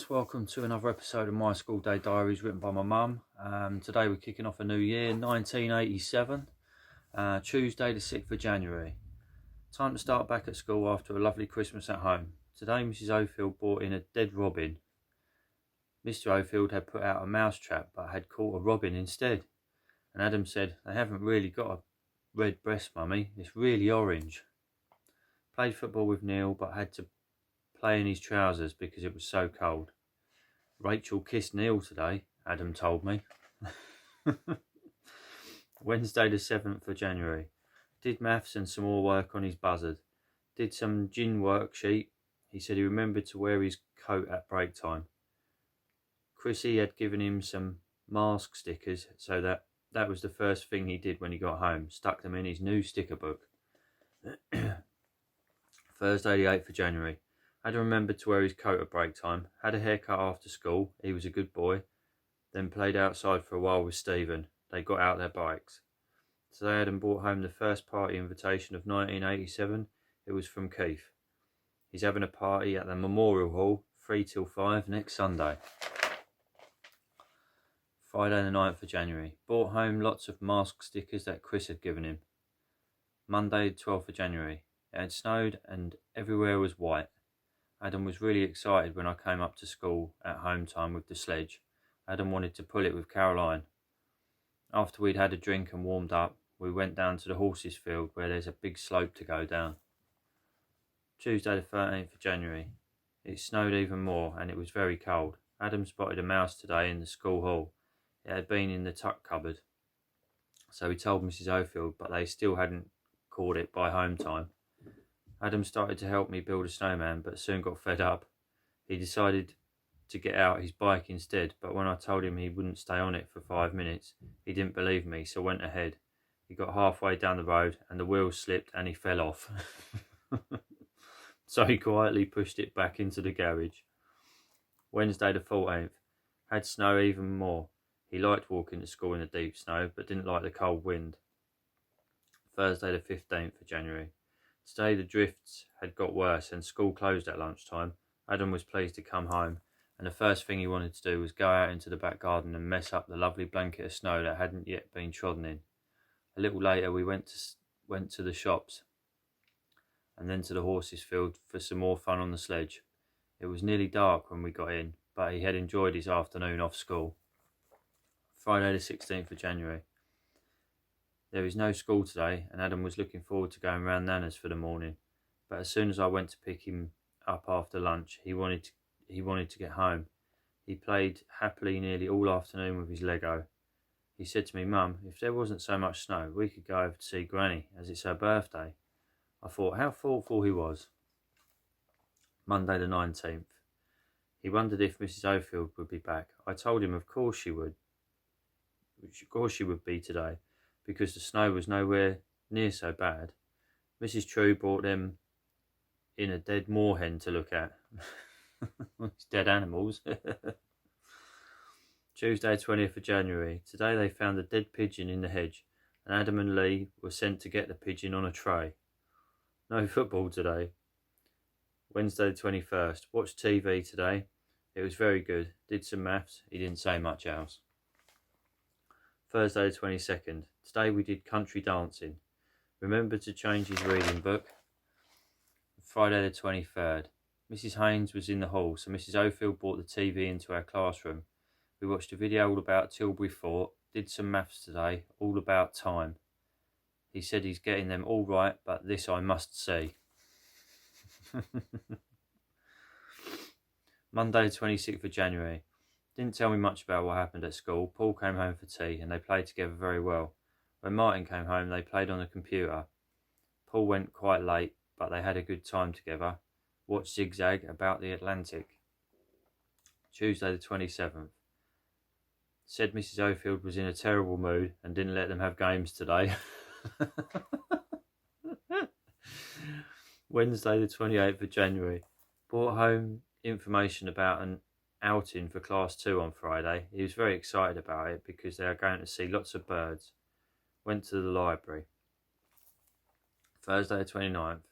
guys, welcome to another episode of my school day diaries written by my mum. Today we're kicking off a new year, 1987, Tuesday the 6th of January. Time to start back at school after a lovely Christmas at home. Today Mrs. Ofield brought in a dead robin. Mr. Ofield had put out a mouse trap but had caught a robin instead. And Adam said, "They haven't really got a red breast, mummy, it's really orange." Played football with Neil but had to play in his trousers because it was so cold. Rachel kissed Neil today, Adam told me. Wednesday the 7th of January. Did maths and some more work on his buzzard. Did some gin worksheet. He said he remembered to wear his coat at break time. Chrissy had given him some mask stickers, so that was the first thing he did when he got home. Stuck them in his new sticker book. Thursday the 8th of January. Adam remembered to wear his coat at break time, had a haircut after school, he was a good boy, then played outside for a while with Stephen. They got out their bikes. Today Adam brought home the first party invitation of 1987. It was from Keith. He's having a party at the Memorial Hall, 3 till 5 next Sunday. Friday the 9th of January. Brought home lots of mask stickers that Chris had given him. Monday the 12th of January. It had snowed and everywhere was white. Adam was really excited when I came up to school at home time with the sledge. Adam wanted to pull it with Caroline. After we'd had a drink and warmed up, we went down to the horses field where there's a big slope to go down. Tuesday the 13th of January. It snowed even more and it was very cold. Adam spotted a mouse today in the school hall. It had been in the tuck cupboard. So he told Mrs. Ofield, but they still hadn't caught it by home time. Adam started to help me build a snowman, but soon got fed up. He decided to get out his bike instead, but when I told him he wouldn't stay on it for 5 minutes, he didn't believe me, so went ahead. He got halfway down the road and the wheels slipped and he fell off. So he quietly pushed it back into the garage. Wednesday the 14th. Had snow even more. He liked walking to school in the deep snow, but didn't like the cold wind. Thursday the 15th of January. Today the drifts had got worse and school closed at lunchtime. Adam was pleased to come home, and the first thing he wanted to do was go out into the back garden and mess up the lovely blanket of snow that hadn't yet been trodden in. A little later we went to the shops and then to the horses field for some more fun on the sledge. It was nearly dark when we got in, but he had enjoyed his afternoon off school. Friday the 16th of January. There is no school today and Adam was looking forward to going round Nana's for the morning, but as soon as I went to pick him up after lunch, he wanted to get home. He played happily nearly all afternoon with his Lego. He said to me, "Mum, if there wasn't so much snow, we could go over to see Granny, as it's her birthday." I thought how thoughtful he was. Monday the 19th. He wondered if Mrs. Ofield would be back. I told him of course she would. Of course she would be today, because the snow was nowhere near so bad. Mrs. True brought them in a dead moorhen to look at. It's dead animals. Tuesday 20th of January. Today they found a dead pigeon in the hedge and Adam and Lee were sent to get the pigeon on a tray. No football today. Wednesday the 21st. Watched TV today. It was very good. Did some maths. He didn't say much else. Thursday the 22nd. Today we did country dancing. Remembered to change his reading book. Friday the 23rd. Mrs. Haynes was in the hall, so Mrs. Ofield brought the TV into our classroom. We watched a video all about Tilbury Fort, did some maths today, all about time. He said he's getting them all right, but this I must see. Monday the 26th of January. Didn't tell me much about what happened at school. Paul came home for tea and they played together very well. When Martin came home, they played on the computer. Paul went quite late, but they had a good time together. Watched Zigzag about the Atlantic. Tuesday the 27th. Said Mrs. Ofield was in a terrible mood and didn't let them have games today. Wednesday the 28th of January. Brought home information about an outing for class 2 on Friday. He was very excited about it because they are going to see lots of birds. Went to the library. Thursday the 29th.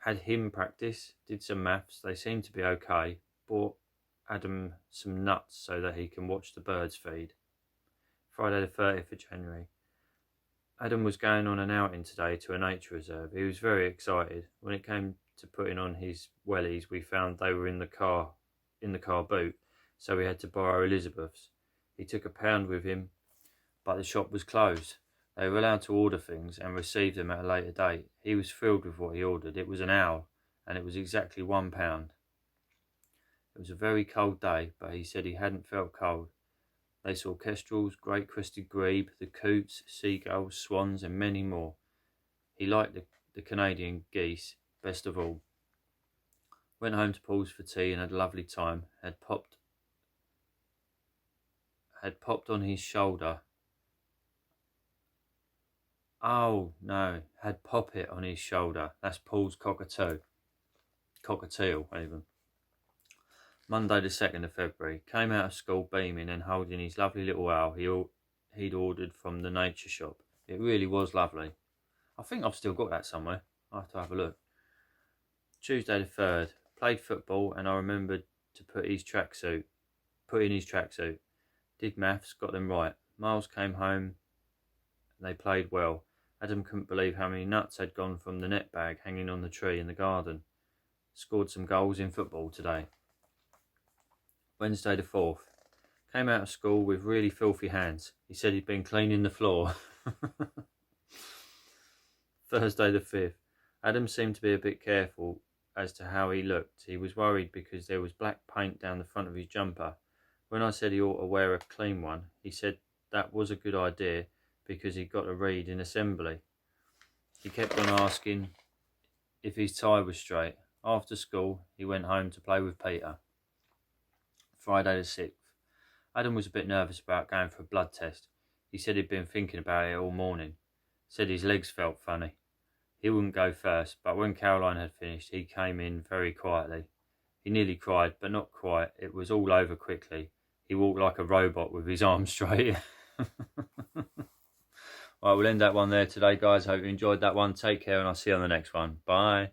Had hymn practice, did some maths, they seemed to be okay. Brought Adam some nuts so that he can watch the birds feed. Friday the 30th of January. Adam was going on an outing today to a nature reserve. He was very excited. When it came to putting on his wellies, we found they were in the car boot, so we had to borrow Elizabeth's. He took £1 with him, but the shop was closed. They were allowed to order things and receive them at a later date. He was thrilled with what he ordered. It was an owl, and it was exactly £1. It was a very cold day, but he said he hadn't felt cold. They saw kestrels, great crested grebe, the coots, seagulls, swans, and many more. He liked the Canadian geese best of all. Went home to Paul's for tea and had a lovely time. Had popped on his shoulder. Oh no, had Poppet on his shoulder. That's Paul's cockatoo. Cockatiel even. Monday the 2nd of February. Came out of school beaming and holding his lovely little owl he'd ordered from the nature shop. It really was lovely. I think I've still got that somewhere. I'll have to have a look. Tuesday the 3rd. Played football and I remembered to put in his tracksuit. Did maths, got them right. Miles came home and they played well. Adam couldn't believe how many nuts had gone from the net bag hanging on the tree in the garden. Scored some goals in football today. Wednesday the 4th. Came out of school with really filthy hands. He said he'd been cleaning the floor. Thursday the 5th. Adam seemed to be a bit careful as to how he looked. He was worried because there was black paint down the front of his jumper. When I said he ought to wear a clean one, he said that was a good idea because he got to read in assembly. He kept on asking if his tie was straight. After school, he went home to play with Peter. Friday the 6th. Adam was a bit nervous about going for a blood test. He said he'd been thinking about it all morning. Said his legs felt funny. He wouldn't go first, but when Caroline had finished, he came in very quietly. He nearly cried, but not quite. It was all over quickly. He walked like a robot with his arms straight. Right, we'll end that one there today, guys. Hope you enjoyed that one. Take care, and I'll see you on the next one. Bye.